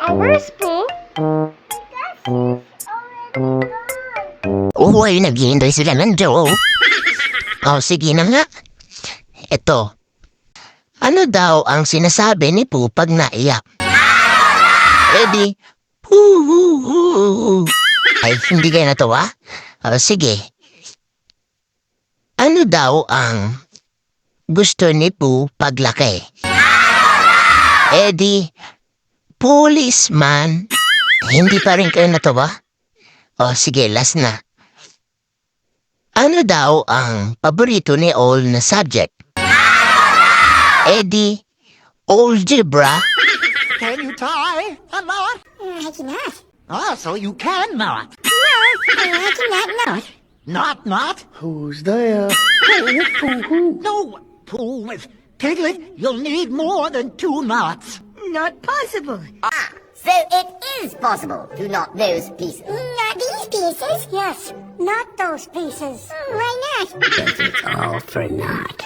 Oh, where's Pooh? Uy, naghihintay sila ng Joe. Oh, sige na nga. Ito. Ano daw ang sinasabi ni Pooh pag naiyak? Eddie, Pooh. Ay, hindi kayo natuwa? Oh, sige. Ano daw ang gusto ni Pooh paglaki? Eddie, policeman. Hindi pa rin kayo natuwa? Oh, sige, last na. Ano daw ang paborito ni Ol na subject? Eddie, algebra. Can you tie a knot? I cannot. Ah, so you can not. No, I cannot not. Not. Who's there? No, Pooh, with Piglet, you'll need more than 2 knots. Not possible. So it is possible to knot those pieces. Not these pieces? Yes, not those pieces. Why not? All for naught.